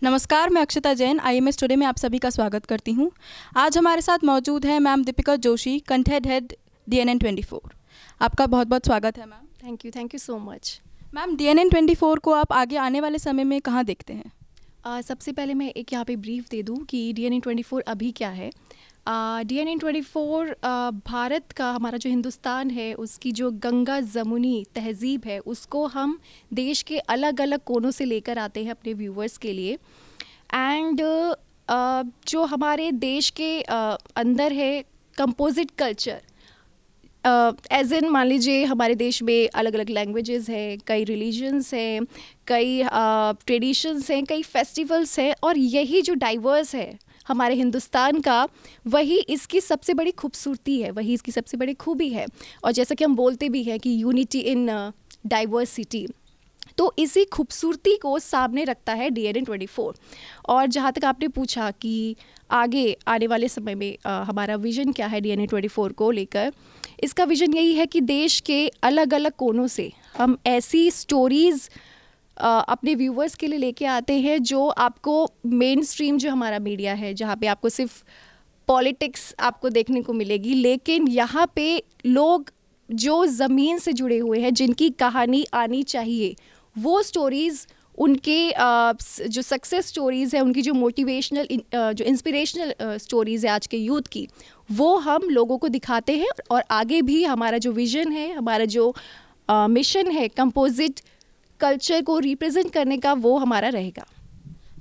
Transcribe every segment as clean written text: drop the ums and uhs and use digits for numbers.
नमस्कार, मैं अक्षता Jain IMS today में आप सभी का स्वागत करती हूँ। आज हमारे साथ मौजूद है ma'am Deepika Joshi, content head DNN 24। आपका बहुत बहुत स्वागत है ma'am. Thank you so much. Ma'am, DNN 24 को आप आगे आने वाले समय में कहाँ देखते हैं? सबसे पहले मैं एक यहाँ पे ब्रीफ दे दूँ कि DNN 24 अभी क्या है। DNN 24 भारत का, हमारा जो हिंदुस्तान है उसकी जो गंगा जमुनी तहज़ीब है उसको हम देश के अलग अलग कोनों से लेकर आते हैं अपने व्यूवर्स के लिए। एंड जो हमारे देश के अंदर है कंपोजिट कल्चर, एज इन मान लीजिए हमारे देश में अलग अलग लैंग्वेजेस हैं, कई रिलीजन्स हैं, कई ट्रेडिशंस हैं, कई फेस्टिवल्स हैं, और यही जो डाइवर्स है हमारे हिंदुस्तान का, वही इसकी सबसे बड़ी खूबसूरती है, वही इसकी सबसे बड़ी खूबी है। और जैसा कि हम बोलते भी हैं कि यूनिटी इन डाइवर्सिटी, तो इसी खूबसूरती को सामने रखता है DNN 24। और जहाँ तक आपने पूछा कि आगे आने वाले समय में हमारा विज़न क्या है DNN 24 को लेकर, इसका विज़न यही है कि देश के अलग अलग कोनों से हम ऐसी स्टोरीज़ अपने व्यूवर्स के लिए लेके आते हैं जो आपको मेन स्ट्रीम जो हमारा मीडिया है, जहाँ पे आपको सिर्फ पॉलिटिक्स आपको देखने को मिलेगी, लेकिन यहाँ पे लोग जो ज़मीन से जुड़े हुए हैं, जिनकी कहानी आनी चाहिए, वो स्टोरीज़, उनके जो सक्सेस स्टोरीज़ है, उनकी जो मोटिवेशनल जो इंस्पिरेशनल स्टोरीज़ है आज के यूथ की, वो हम लोगों को दिखाते हैं। और आगे भी हमारा जो विज़न है, हमारा जो मिशन है कंपोजिट कल्चर को रिप्रेजेंट करने का, वो हमारा रहेगा।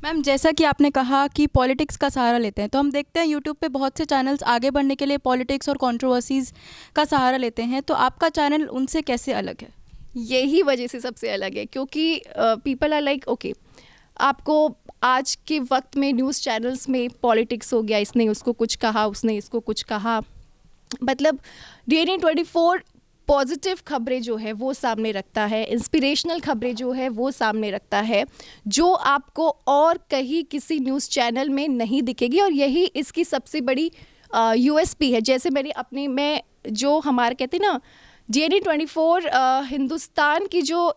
मैम, जैसा कि आपने कहा कि पॉलिटिक्स का सहारा लेते हैं, तो हम देखते हैं यूट्यूब पे बहुत से चैनल्स आगे बढ़ने के लिए पॉलिटिक्स और कंट्रोवर्सीज़ का सहारा लेते हैं, तो आपका चैनल उनसे कैसे अलग है? यही वजह से सबसे अलग है, क्योंकि पीपल आर लाइक ओके, आपको आज के वक्त में न्यूज़ चैनल्स में पॉलिटिक्स हो गया, इसने उसको कुछ कहा, उसने इसको कुछ कहा, मतलब DNN 24 पॉजिटिव खबरें जो है वो सामने रखता है, इंस्पिरेशनल खबरें जो है वो सामने रखता है, जो आपको और कहीं किसी न्यूज़ चैनल में नहीं दिखेगी। और यही इसकी सबसे बड़ी USP है। जैसे मैं जो हमारे कहते हैं ना, DNN 24 हिंदुस्तान की जो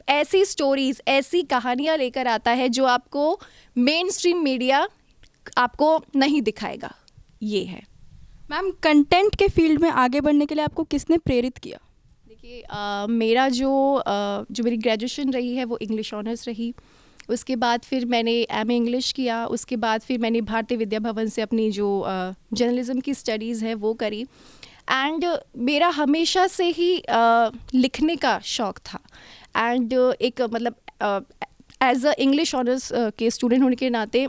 ऐसी स्टोरीज़, ऐसी कहानियाँ लेकर आता है जो आपको मेन स्ट्रीम मीडिया आपको नहीं दिखाएगा, ये है। मैम, कंटेंट के फील्ड में आगे बढ़ने के लिए आपको किसने प्रेरित किया? देखिए, मेरा जो मेरी ग्रेजुएशन रही है वो इंग्लिश ऑनर्स रही। उसके बाद फिर मैंने MA इंग्लिश किया। उसके बाद फिर मैंने भारतीय विद्या भवन से अपनी जो जर्नलिज़म की स्टडीज़ है वो करी। एंड मेरा हमेशा से ही लिखने का शौक़ था। एंड एक मतलब एज अ इंग्लिश ऑनर्स के स्टूडेंट होने के नाते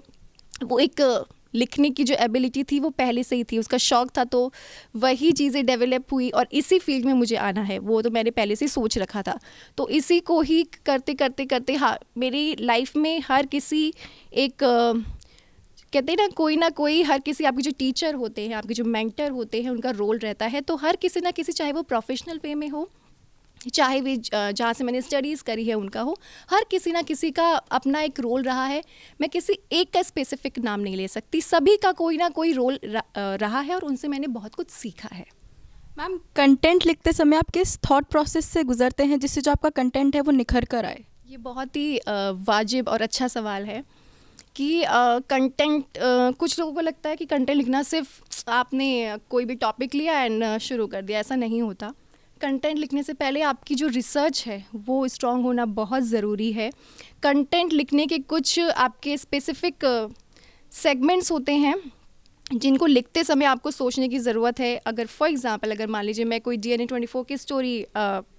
वो एक लिखने की जो एबिलिटी थी वो पहले से ही थी, उसका शौक़ था, तो वही चीज़ें डेवलप हुई और इसी फील्ड में मुझे आना है, वो तो मैंने पहले से सोच रखा था। तो इसी को ही करते करते करते, हाँ, मेरी लाइफ में हर किसी एक कहते हैं ना कोई हर किसी, आपके जो टीचर होते हैं, आपके जो मेंटर होते हैं, उनका रोल रहता है। तो हर किसी ना किसी, चाहे वो प्रोफेशनल वे में हो, चाहे वे जहाँ से मैंने स्टडीज़ करी है उनका हो, हर किसी ना किसी का अपना एक रोल रहा है। मैं किसी एक का स्पेसिफिक नाम नहीं ले सकती, सभी का कोई ना कोई रोल रहा है और उनसे मैंने बहुत कुछ सीखा है। मैम, कंटेंट लिखते समय आप किस थॉट प्रोसेस से गुजरते हैं जिससे जो आपका कंटेंट है वो निखर कर आए? ये बहुत ही वाजिब और अच्छा सवाल है कि कंटेंट, कुछ लोगों को लगता है कि कंटेंट लिखना सिर्फ आपने कोई भी टॉपिक लिया एंड शुरू कर दिया, ऐसा नहीं होता। कंटेंट लिखने से पहले आपकी जो रिसर्च है वो स्ट्रॉन्ग होना बहुत ज़रूरी है। कंटेंट लिखने के कुछ आपके स्पेसिफिक सेगमेंट्स होते हैं जिनको लिखते समय आपको सोचने की ज़रूरत है। अगर फॉर एग्जांपल, अगर मान लीजिए मैं कोई DNN 24 की स्टोरी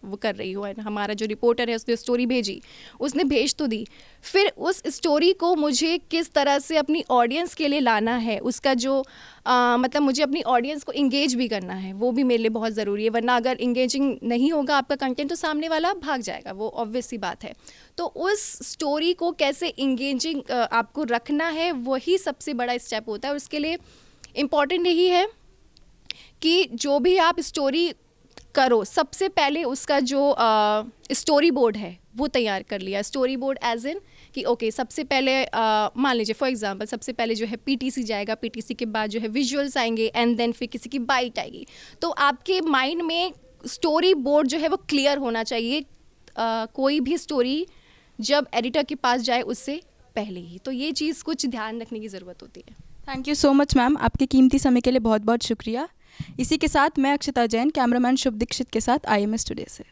वो कर रही हूँ, हमारा जो रिपोर्टर है उसने स्टोरी भेजी, उसने भेज तो दी, फिर उस स्टोरी को मुझे किस तरह से अपनी ऑडियंस के लिए लाना है, उसका जो मतलब मुझे अपनी ऑडियंस को इंगेज भी करना है, वो भी मेरे लिए बहुत ज़रूरी है। वरना अगर इंगेजिंग नहीं होगा आपका कंटेंट तो सामने वाला भाग जाएगा, वो ऑब्वियस सी बात है। तो उस स्टोरी को कैसे इंगेजिंग आपको रखना है, वही सबसे बड़ा स्टेप होता है। और उसके लिए इम्पॉर्टेंट यही है कि जो भी आप स्टोरी करो, सबसे पहले उसका जो स्टोरी बोर्ड है वो तैयार कर लिया। स्टोरी बोर्ड एज इन कि ओके, सबसे पहले मान लीजिए फॉर एग्जांपल, सबसे पहले जो है PTC जाएगा, PTC के बाद जो है विजुअल्स आएंगे, एंड देन फिर किसी की बाइट आएगी। तो आपके माइंड में स्टोरी बोर्ड जो है वो क्लियर होना चाहिए। कोई भी स्टोरी जब एडिटर के पास जाए उससे पहले ही। तो ये चीज़ कुछ ध्यान रखने की ज़रूरत होती है। Thank you so much ma'am, आपके कीमती समय के लिए बहुत बहुत शुक्रिया। इसी के साथ मैं अक्षता जैन, कैमरामैन शुभ दीक्षित के साथ IMS टुडे से।